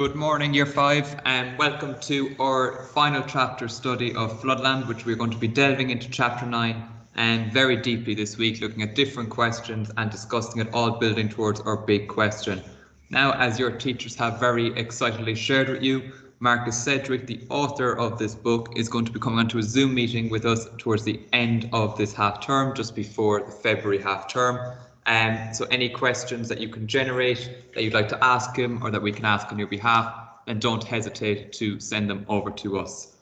Good morning, Year 5, and welcome to our final chapter study of Floodland, which we're going to be delving into Chapter 9 and very deeply this week, looking at different questions and discussing it, all building towards our big question. Now, as your teachers have very excitedly shared with you, Marcus Sedgwick, the author of this book, is going to be coming onto a Zoom meeting with us towards the end of this half term, just before the February half term. So any questions that you can generate that you'd like to ask him or that we can ask on your behalf, then don't hesitate to send them over to us.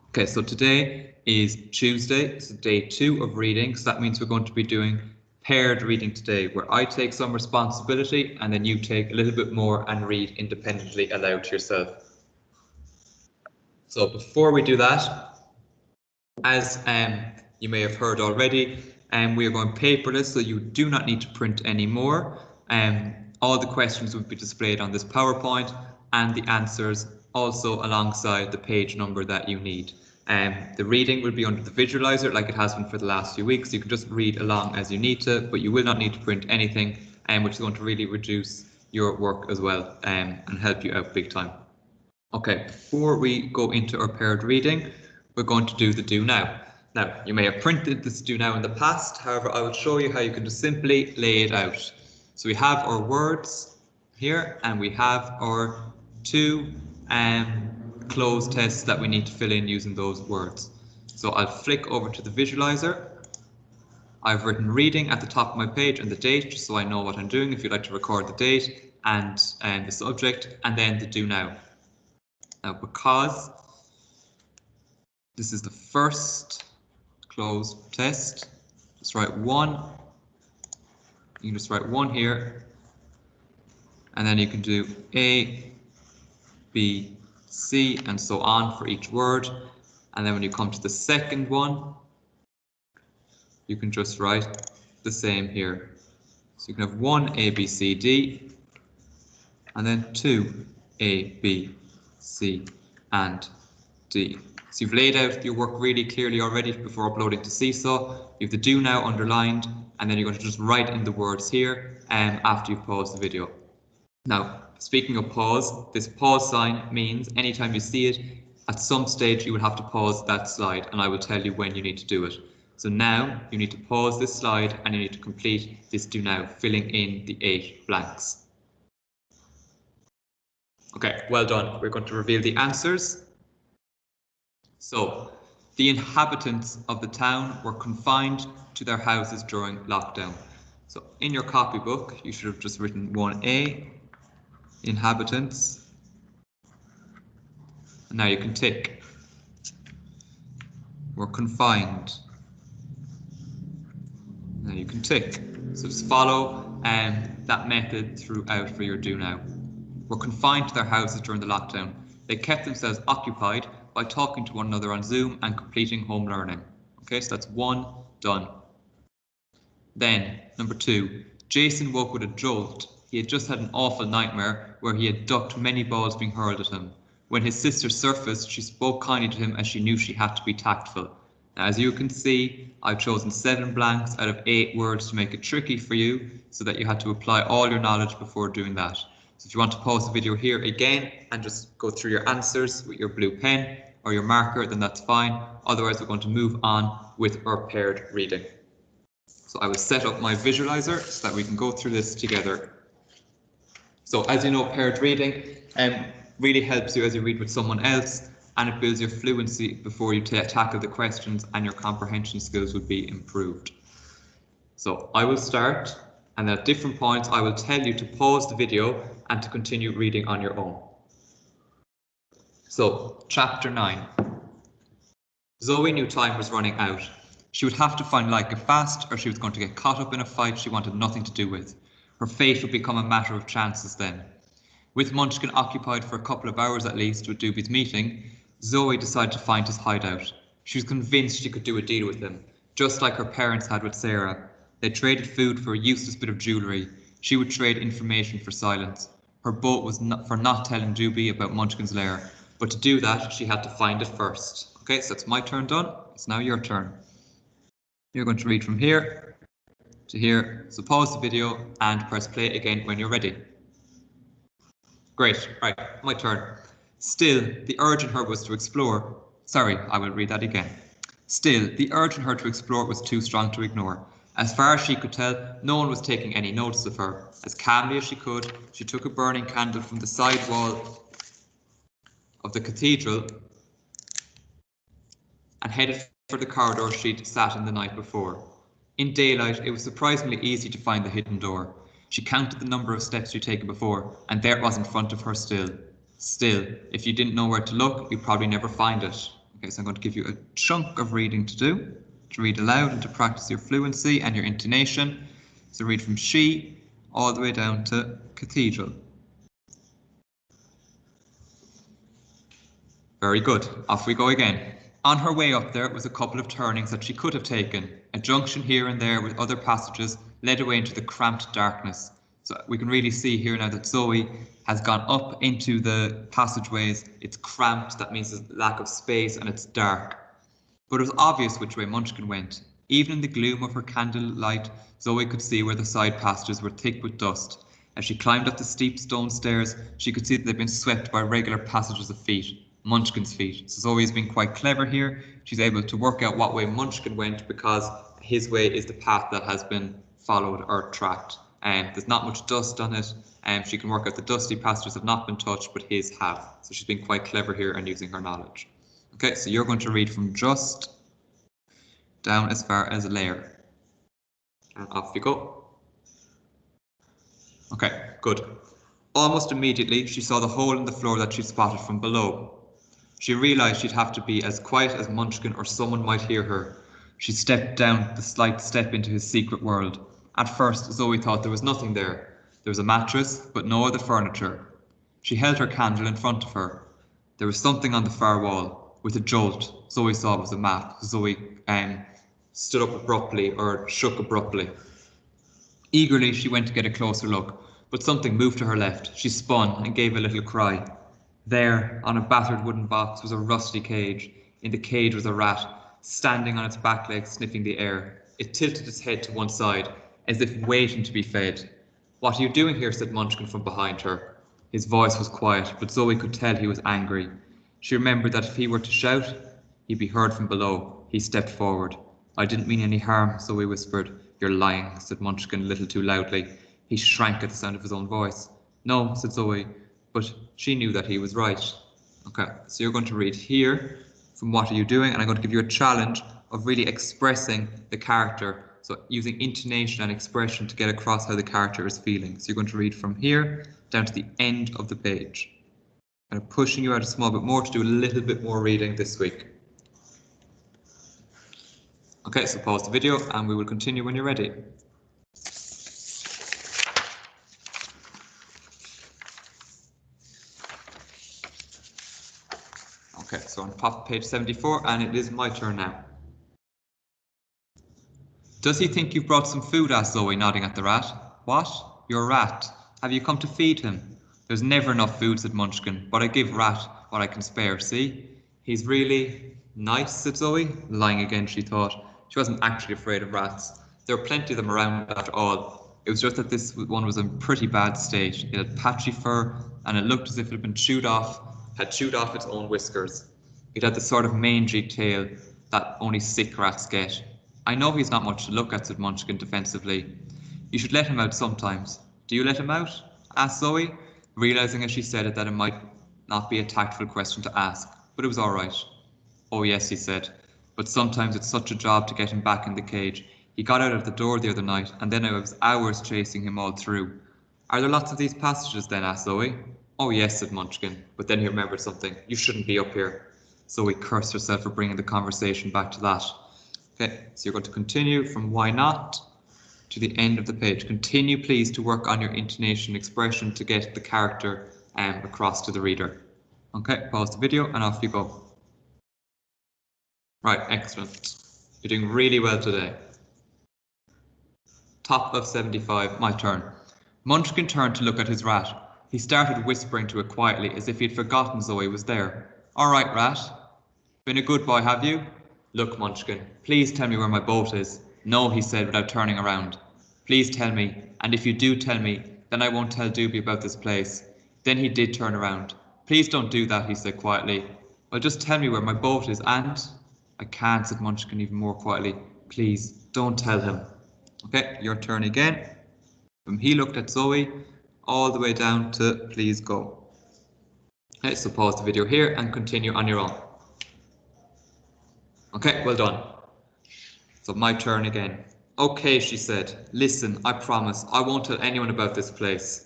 Okay, so today is Tuesday, it's day 2 of reading, so that means we're going to be doing paired reading today, where I take some responsibility and then you take a little bit more and read independently aloud to yourself. So before we do that, as you may have heard already, we are going paperless, so you do not need to print anymore. All the questions will be displayed on this PowerPoint and the answers also alongside the page number that you need. The reading will be under the visualizer like it has been for the last few weeks. You can just read along as you need to, but you will not need to print anything, which is going to really reduce your work as well and help you out big time. Okay, before we go into our paired reading, we're going to do the do now. Now, you may have printed this do now in the past, however, I will show you how you can just simply lay it out. So we have our words here, and we have our 2 closed tests that we need to fill in using those words. So I'll flick over to the visualizer. I've written reading at the top of my page and the date, just so I know what I'm doing if you'd like to record the date and the subject, and then the do now. Now, because this is the first closed test, just write 1. You can just write 1 here, and then you can do A, B, C, and so on for each word. And then when you come to the second one, you can just write the same here. So you can have 1 A, B, C, D, and then 2 A, B, C, and D. So you've laid out your work really clearly already before uploading to Seesaw. You have the do now underlined, and then you're going to just write in the words here after you've paused the video. Now, speaking of pause, this pause sign means anytime you see it, at some stage you will have to pause that slide, and I will tell you when you need to do it. So now you need to pause this slide and you need to complete this do now, filling in the 8 blanks. Okay, well done. We're going to reveal the answers. So, the inhabitants of the town were confined to their houses during lockdown. So, in your copybook, you should have just written 1A, inhabitants. And now you can tick. Were confined. Now you can tick. So just follow that method throughout for your do now. Were confined to their houses during the lockdown. They kept themselves occupied by talking to one another on Zoom and completing home learning. Okay, so that's 1 done. Then, number 2, Jason woke with a jolt. He had just had an awful nightmare where he had ducked many balls being hurled at him. When his sister surfaced, she spoke kindly to him as she knew she had to be tactful. Now, as you can see, I've chosen 7 blanks out of 8 words to make it tricky for you so that you had to apply all your knowledge before doing that. So if you want to pause the video here again and just go through your answers with your blue pen or your marker, then that's fine. Otherwise, we're going to move on with our paired reading. So I will set up my visualizer so that we can go through this together. So as you know, paired reading really helps you as you read with someone else, and it builds your fluency before you tackle the questions, and your comprehension skills will be improved. So I will start, and at different points I will tell you to pause the video and to continue reading on your own. So, Chapter 9. Zoe knew time was running out. She would have to find Laika fast, or she was going to get caught up in a fight she wanted nothing to do with. Her fate would become a matter of chances then. With Munchkin occupied for a couple of hours at least with Doobie's meeting, Zoe decided to find his hideout. She was convinced she could do a deal with him, just like her parents had with Sarah. They traded food for a useless bit of jewellery. She would trade information for silence. Her vote was for not telling Doobie about Munchkin's lair, but to do that, she had to find it first. Okay, so that's my turn done. It's now your turn. You're going to read from here to here. So pause the video and press play again when you're ready. Great. Right, my turn. Still, the urge in her was to explore. Sorry, I will read that again. Still, the urge in her to explore was too strong to ignore. As far as she could tell, no one was taking any notice of her. As calmly as she could, she took a burning candle from the side wall of the cathedral and headed for the corridor she'd sat in the night before. In daylight, it was surprisingly easy to find the hidden door. She counted the number of steps she'd taken before, and there it was in front of her still. Still, if you didn't know where to look, you'd probably never find it. Okay, so I'm going to give you a chunk of reading to do, to read aloud and to practice your fluency and your intonation. So read from she all the way down to cathedral. Very good. Off we go again. On her way up there was a couple of turnings that she could have taken. A junction here and there with other passages led away into the cramped darkness. So we can really see here now that Zoe has gone up into the passageways. It's cramped, that means there's lack of space and it's dark. But it was obvious which way Munchkin went. Even in the gloom of her candlelight, Zoe could see where the side passages were thick with dust. As she climbed up the steep stone stairs, she could see that they'd been swept by regular passages of feet. Munchkin's feet. So Zoe's been quite clever here. She's able to work out what way Munchkin went because his way is the path that has been followed or tracked. And there's not much dust on it. And she can work out the dusty passages have not been touched, but his have. So she's been quite clever here and using her knowledge. Okay, so you're going to read from just down as far as layer. And off you go. Okay, good. Almost immediately, she saw the hole in the floor that she'd spotted from below. She realised she'd have to be as quiet as Munchkin or someone might hear her. She stepped down the slight step into his secret world. At first, Zoe thought there was nothing there. There was a mattress, but no other furniture. She held her candle in front of her. There was something on the far wall. With a jolt, Zoe saw it was a map. Zoe stood up abruptly or shook abruptly. Eagerly, she went to get a closer look, but something moved to her left. She spun and gave a little cry. There, on a battered wooden box, was a rusty cage. In the cage was a rat, standing on its back legs, sniffing the air. It tilted its head to one side, as if waiting to be fed. "What are you doing here?" said Munchkin from behind her. His voice was quiet, but Zoe could tell he was angry. She remembered that if he were to shout, he'd be heard from below. He stepped forward. "I didn't mean any harm," Zoe whispered. "You're lying," said Munchkin a little too loudly. He shrank at the sound of his own voice. "No," said Zoe. But she knew that he was right. Okay, so you're going to read here from What Are You Doing? And I'm going to give you a challenge of really expressing the character. So using intonation and expression to get across how the character is feeling. So you're going to read from here down to the end of the page. I'm pushing you out a small bit more to do a little bit more reading this week. Okay, so pause the video and we will continue when you're ready. Okay, so on pop page 74 and it is my turn now. "Does he think you've brought some food?" asked Zoe, nodding at the rat. "What? Your rat? Have you come to feed him?" "There's never enough food," said Munchkin, "but I give Rat what I can spare, see? He's really nice," said Zoe. Lying again, she thought. She wasn't actually afraid of rats. There were plenty of them around after all. It was just that this one was in pretty bad state. It had patchy fur and it looked as if it had been chewed off its own whiskers. It had the sort of mangy tail that only sick rats get. "I know he's not much to look at," said Munchkin defensively. "You should let him out sometimes." "Do you let him out?" asked Zoe, realising as she said it that it might not be a tactful question to ask, but it was all right. "Oh yes," he said, "but sometimes it's such a job to get him back in the cage. He got out of the door the other night, and then I was hours chasing him all through." "Are there lots of these passages then?" asked Zoe. "Oh yes," said Munchkin, but then he remembered something. "You shouldn't be up here." Zoe cursed herself for bringing the conversation back to that. Okay, so you're going to continue from "why not" to the end of the page. Continue, please, to work on your intonation expression to get the character across to the reader. Okay, pause the video and off you go. Right, excellent. You're doing really well today. Top of 75, my turn. Munchkin turned to look at his rat. He started whispering to it quietly as if he had forgotten Zoe was there. "All right, Rat. Been a good boy, have you?" "Look, Munchkin, please tell me where my boat is." "No," he said without turning around. "Please tell me, and if you do tell me, then I won't tell Doobie about this place. Then he did turn around. Please don't do that, he said quietly. Well, just tell me where my boat is, and... I can't, said Munchkin even more quietly. Please, don't tell him. Okay, your turn again. He looked at Zoe all the way down to please go. Okay, so pause the video here and continue on your own. Okay, well done. So my turn again. Okay, she said. Listen, I promise, I won't tell anyone about this place.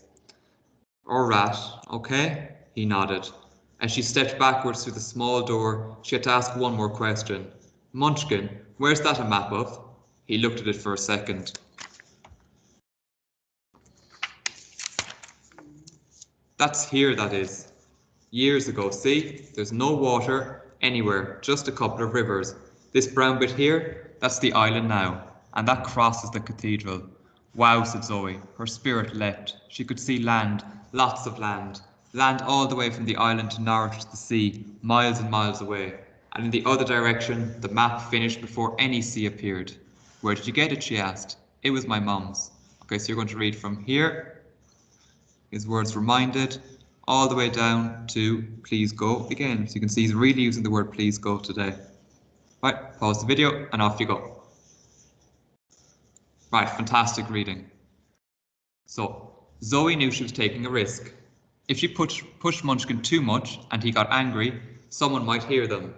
Or rat, okay? He nodded. As she stepped backwards through the small door, she had to ask one more question. Munchkin, where's that a map of? He looked at it for a second. That's here, that is. Years ago, see? There's no water anywhere, just a couple of rivers. This brown bit here, that's the island now, and that crosses the cathedral. Wow, said Zoe. Her spirit leapt. She could see land, lots of land. Land all the way from the island to Norwich to the sea, miles and miles away. And in the other direction, the map finished before any sea appeared. Where did you get it, she asked. It was my mum's. Okay, so you're going to read from here. His words reminded, all the way down to please go again. So you can see he's really using the word please go today. Right, pause the video and off you go. Right, fantastic reading. So, Zoe knew she was taking a risk. If she pushed Munchkin too much and he got angry, someone might hear them.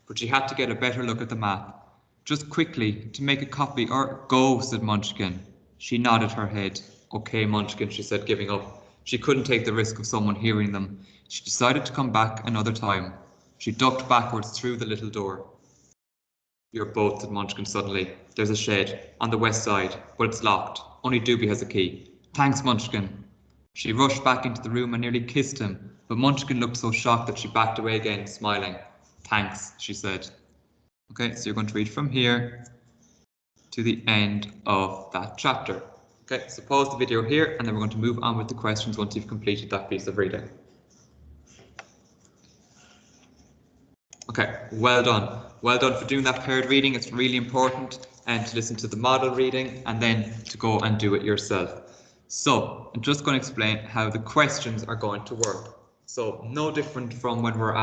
But she had to get a better look at the map. Just quickly, to make a copy, or go, said Munchkin. She nodded her head. Okay, Munchkin, she said, giving up. She couldn't take the risk of someone hearing them. She decided to come back another time. She ducked backwards through the little door. Your boat, said Munchkin suddenly. There's a shed on the west side, but it's locked. Only Doobie has a key. Thanks, Munchkin. She rushed back into the room and nearly kissed him, but Munchkin looked so shocked that she backed away again, smiling. Thanks, she said. Okay, so you're going to read from here to the end of that chapter. Okay, so pause the video here and then we're going to move on with the questions once you've completed that piece of reading. Okay, well done. Well done for doing that paired reading. It's really important and to listen to the model reading and then to go and do it yourself. So I'm just going to explain how the questions are going to work. So no different from when we're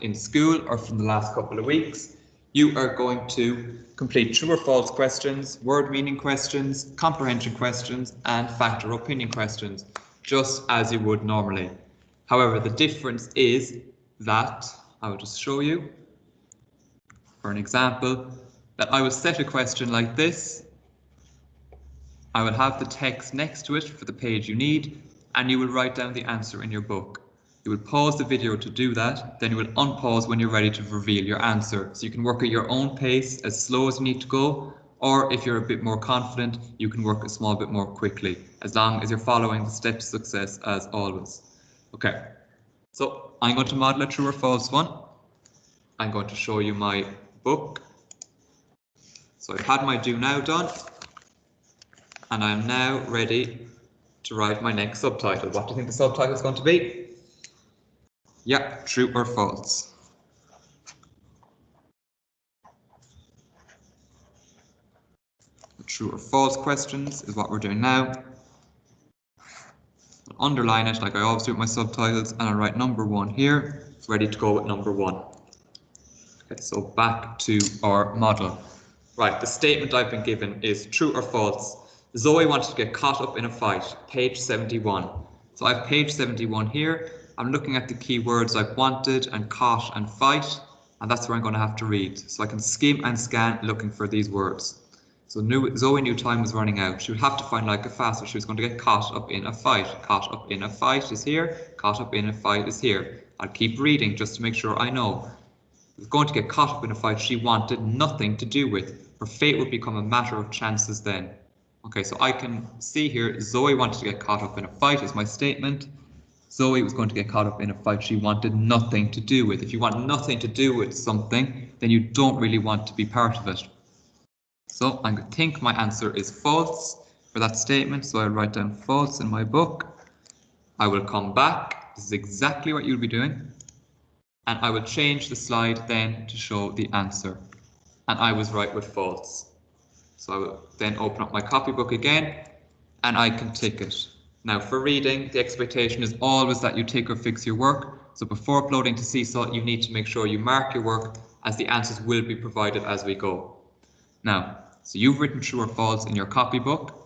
in school or from the last couple of weeks. You are going to complete true or false questions, word meaning questions, comprehension questions, and fact or opinion questions, just as you would normally. However, the difference is that, I will just show you, for an example, that I will set a question like this. I will have the text next to it for the page you need, and you will write down the answer in your book. You will pause the video to do that, then you will unpause when you're ready to reveal your answer. So you can work at your own pace, as slow as you need to go, or if you're a bit more confident, you can work a small bit more quickly, as long as you're following the steps to success as always. Okay, so I'm going to model a true or false one. I'm going to show you my book. So I've had my do now done, and I'm now ready to write my next subtitle. What do you think the subtitle is going to be? Yeah, true or false. The true or false questions is what we're doing now. I'll underline it like I always do with my subtitles, and I'll write number 1 here, ready to go with number 1. Okay, so back to our model. Right, the statement I've been given is true or false. Zoe wanted to get caught up in a fight, page 71. So I have page 71 here. I'm looking at the key words like wanted and caught and fight, and that's where I'm going to have to read. So I can skim and scan looking for these words. So Zoe knew time was running out. She would have to find like a fast, so she was going to get caught up in a fight. Caught up in a fight is here. Caught up in a fight is here. I'll keep reading just to make sure I know. She was going to get caught up in a fight she wanted nothing to do with. Her fate would become a matter of chances then. Okay, so I can see here Zoe wanted to get caught up in a fight is my statement. Zoe was going to get caught up in a fight she wanted nothing to do with. If you want nothing to do with something, then you don't really want to be part of it. So I think my answer is false for that statement. So I'll write down false in my book. I will come back. This is exactly what you'll be doing. And I will change the slide then to show the answer. And I was right with false. So I will then open up my copybook again and I can tick it. Now for reading, the expectation is always that you take or fix your work. So before uploading to Seesaw, you need to make sure you mark your work, as the answers will be provided as we go. Now, so you've written true or false in your copybook.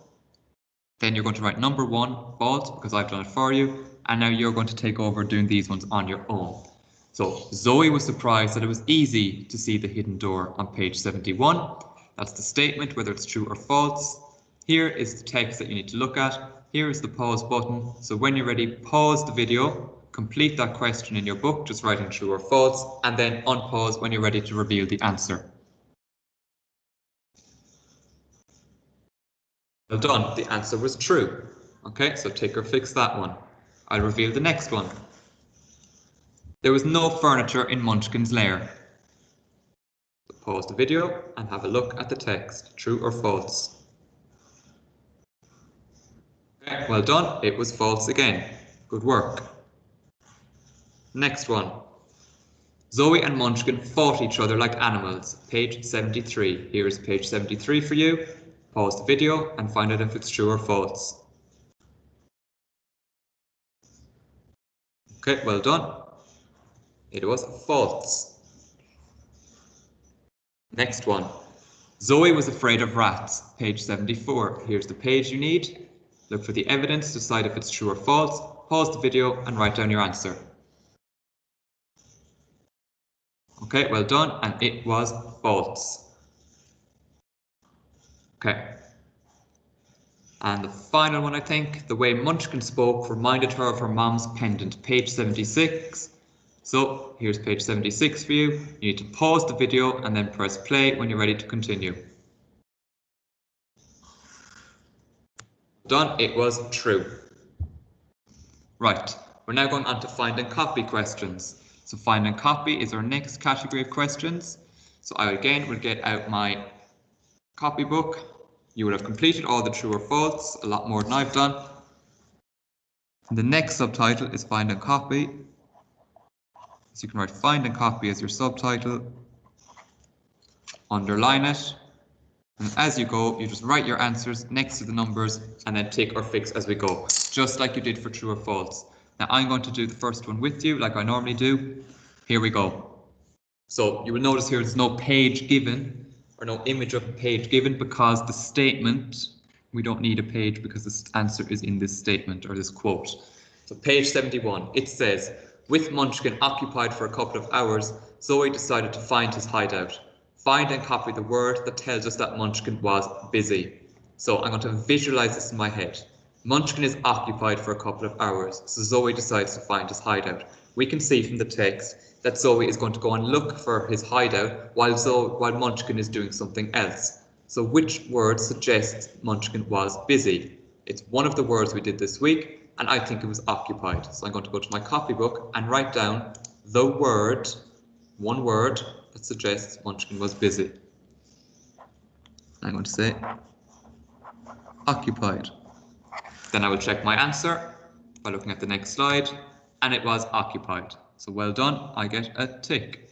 Then you're going to write number 1, false, because I've done it for you. And now you're going to take over doing these ones on your own. So Zoe was surprised that it was easy to see the hidden door on page 71. That's the statement, whether it's true or false. Here is the text that you need to look at. Here is the pause button. So when you're ready, pause the video, complete that question in your book, just writing true or false, and then unpause when you're ready to reveal the answer. Well done, the answer was true. Okay, so take or fix that one. I'll reveal the next one. There was no furniture in Munchkin's lair. So pause the video and have a look at the text, true or false. Okay, well done, it was false again. Good work. Next one. Zoe and Munchkin fought each other like animals. Page 73. Here is page 73 for you. Pause the video and find out if it's true or false. Okay, well done. It was false. Next one. Zoe was afraid of rats. Page 74. Here's the page you need. Look for the evidence, decide if it's true or false. Pause the video and write down your answer. Okay, well done, and it was false. Okay. And the final one, I think, the way Munchkin spoke reminded her of her mom's pendant, page 76. So here's page 76 for you. You need to pause the video and then press play when you're ready to continue. Done, it was true. Right, we're now going on to find and copy questions. So find and copy is our next category of questions. So I again will get out my copybook. You will have completed all the true or false, a lot more than I've done. And the next subtitle is find and copy. So you can write find and copy as your subtitle. Underline it. And as you go, you just write your answers next to the numbers and then tick or fix as we go, just like you did for true or false. Now I'm going to do the first one with you like I normally do. Here we go. So you will notice here there's no page given or no image of a page given because the statement, we don't need a page because the answer is in this statement or this quote. So page 71, it says, with Munchkin occupied for a couple of hours, Zoe decided to find his hideout. Find and copy the word that tells us that Munchkin was busy. So I'm going to visualize this in my head. Munchkin is occupied for a couple of hours, so Zoe decides to find his hideout. We can see from the text that Zoe is going to go and look for his hideout while Munchkin is doing something else. So which word suggests Munchkin was busy? It's one of the words we did this week, and I think it was occupied. So I'm going to go to my copybook and write down the word, one word, that suggests Munchkin was busy. I'm going to say occupied. Then I will check my answer by looking at the next slide, and it was occupied. So well done, I get a tick.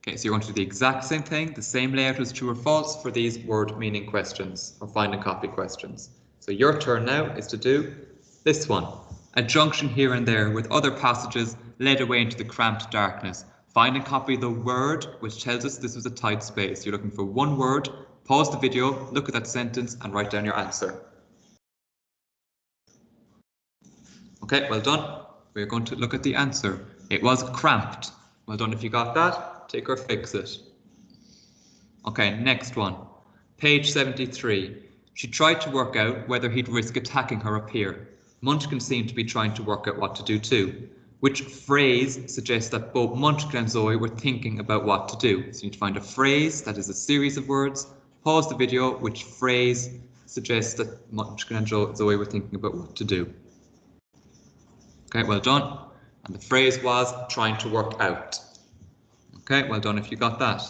Okay, so you're going to do the exact same thing, the same layout as true or false for these word meaning questions or find and copy questions. So your turn now is to do this one. A junction here and there with other passages led away into the cramped darkness. Find and copy the word which tells us this was a tight space. You're looking for one word, pause the video, look at that sentence and write down your answer. Okay, well done. We're going to look at the answer. It was cramped. Well done if you got that. Tick or fix it. Okay, next one. Page 73. She tried to work out whether he'd risk attacking her up here. Munchkin seemed to be trying to work out what to do too. Which phrase suggests that both Munchkin and Zoe were thinking about what to do? So you need to find a phrase that is a series of words. Pause the video. Which phrase suggests that Munchkin and Zoe were thinking about what to do? Okay, well done. And the phrase was trying to work out. Okay, well done if you got that.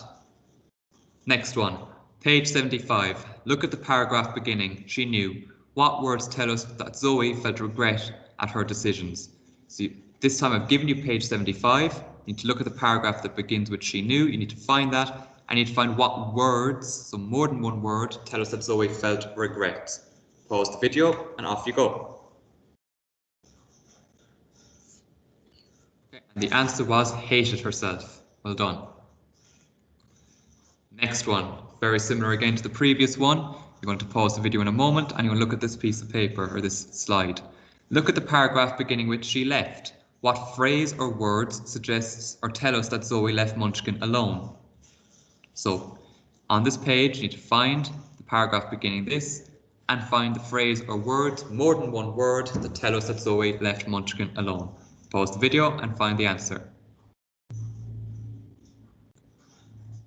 Next one, page 75. Look at the paragraph beginning. She knew. What words tell us that Zoe felt regret at her decisions? So this time I've given you page 75. You need to look at the paragraph that begins with she knew. You need to find that. And you need to find what words, so more than one word, tell us that Zoe felt regret. Pause the video and off you go. Okay. And the answer was hated herself. Well done. Next one, very similar again to the previous one. You're going to pause the video in a moment and you're going to look at this piece of paper or this slide. Look at the paragraph beginning with "she left." What phrase or words suggests or tell us that Zoe left Munchkin alone? So on this page, you need to find the paragraph beginning this and find the phrase or words, more than one word, that tell us that Zoe left Munchkin alone. Pause the video and find the answer.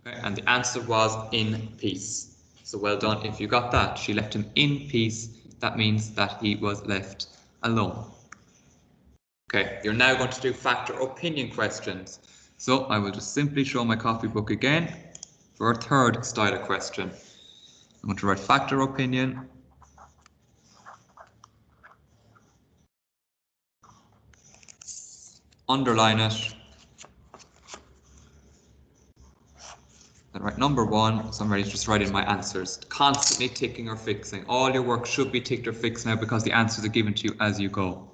Okay, and the answer was in peace. So well done if you got that. She left him in peace. That means that he was left alone. Okay, you're now going to do fact or opinion questions. So I will just simply show my copybook again for our third style of question. I'm going to write fact or opinion. Underline it. Then write number 1, so I'm ready to just write in my answers. Constantly ticking or fixing. All your work should be ticked or fixed now because the answers are given to you as you go.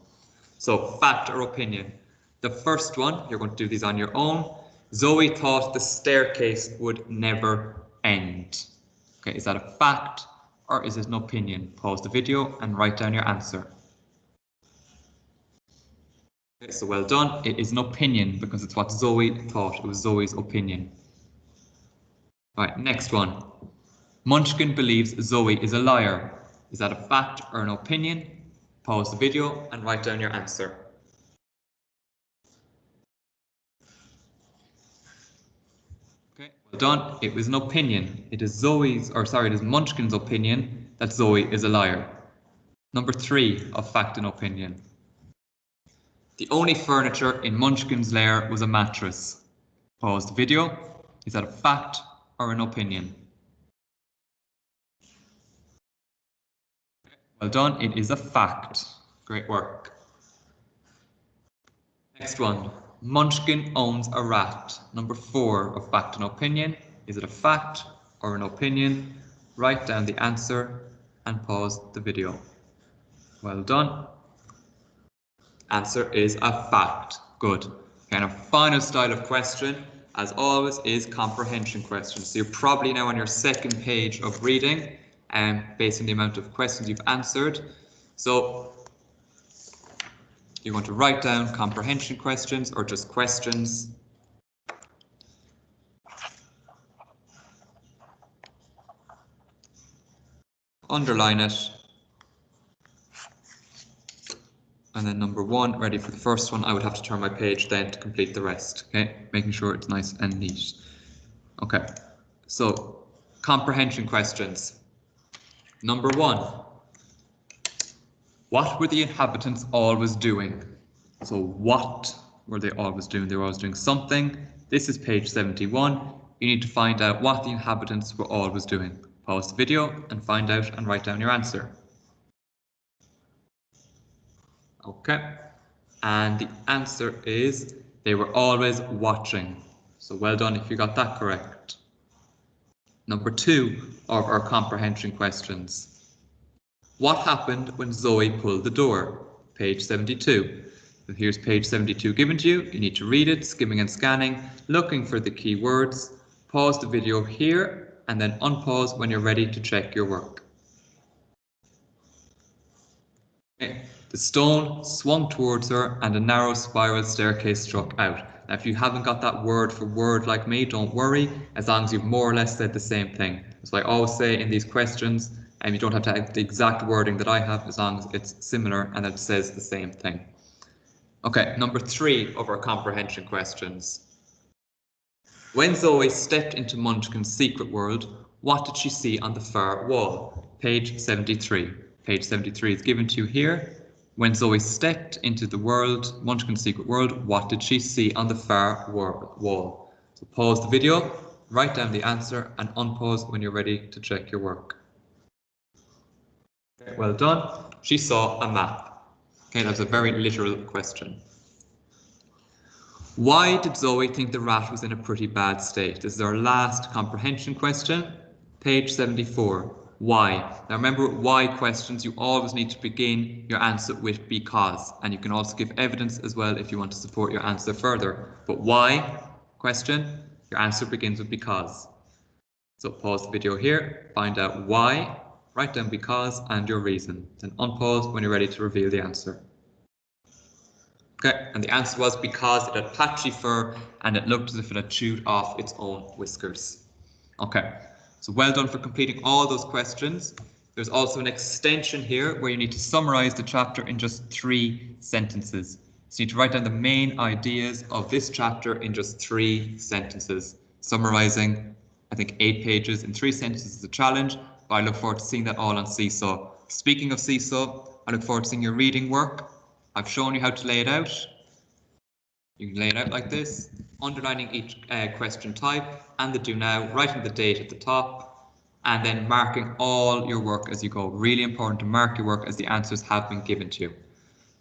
So, fact or opinion. The first one, you're going to do these on your own. Zoe thought the staircase would never end. Okay, is that a fact or is it an opinion? Pause the video and write down your answer. Okay, so well done. It is an opinion because it's what Zoe thought. It was Zoe's opinion. All right, next one. Munchkin believes Zoe is a liar. Is that a fact or an opinion? Pause the video and write down your answer. Okay, well done. It was an opinion. It is Munchkin's opinion that Zoe is a liar. Number 3 of fact and opinion. The only furniture in Munchkin's lair was a mattress. Pause the video. Is that a fact or an opinion? Well done, it is a fact. Great work. Next one. Munchkin owns a rat. Number 4 of fact and opinion. Is it a fact or an opinion? Write down the answer and pause the video. Well done. Answer is a fact. Good. And a final style of question, as always, is comprehension questions. So you're probably now on your second page of reading, based on the amount of questions you've answered. So you're going to write down comprehension questions or just questions. Underline it. And then number 1, ready for the first one. I would have to turn my page then to complete the rest. Okay, making sure it's nice and neat. Okay, so comprehension questions. Number 1. What were the inhabitants always doing? So what were they always doing? They were always doing something. This is page 71. You need to find out what the inhabitants were always doing. Pause the video and find out and write down your answer. Okay, and the answer is they were always watching. So well done if you got that correct. Number 2 of our comprehension questions. What happened when Zoe pulled the door? Page 72. So here's page 72 given to you. You need to read it, skimming and scanning, looking for the key words. Pause the video here and then unpause when you're ready to check your work. Okay. The stone swung towards her and a narrow spiral staircase struck out. Now, if you haven't got that word for word like me, don't worry, as long as you've more or less said the same thing. So I always say in these questions, you don't have to have the exact wording that I have, as long as it's similar and it says the same thing. Okay, number 3 of our comprehension questions. When Zoe stepped into Munchkin's secret world, what did she see on the far wall? Page 73. Page 73 is given to you here. When Zoe stepped into the world, Munchkin's secret world, what did she see on the far wall? So pause the video, write down the answer and unpause when you're ready to check your work. Okay, well done. She saw a map. Okay, that's a very literal question. Why did Zoe think the rat was in a pretty bad state? This is our last comprehension question, page 74. Why? Now remember, with why questions, you always need to begin your answer with because, and you can also give evidence as well if you want to support your answer further. But why question, your answer begins with because. So pause the video here, find out why, write down because and your reason, then unpause when you're ready to reveal the answer. Okay, and the answer was because it had patchy fur and it looked as if it had chewed off its own whiskers. Okay, so well done for completing all those questions. There's also an extension here where you need to summarize the chapter in just 3 sentences. So you need to write down the main ideas of this chapter in just 3 sentences. Summarizing, I think 8 pages in 3 sentences is a challenge, but I look forward to seeing that all on Seesaw. Speaking of Seesaw, I look forward to seeing your reading work. I've shown you how to lay it out. You can lay it out like this, underlining each question type and the do now, writing the date at the top, and then marking all your work as you go. Really important to mark your work as the answers have been given to you.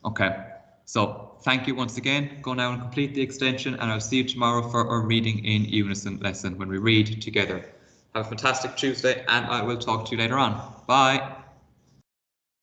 Okay, so thank you once again. Go now and complete the extension, and I'll see you tomorrow for our reading in unison lesson when we read together. Have a fantastic Tuesday, and I will talk to you later on. Bye.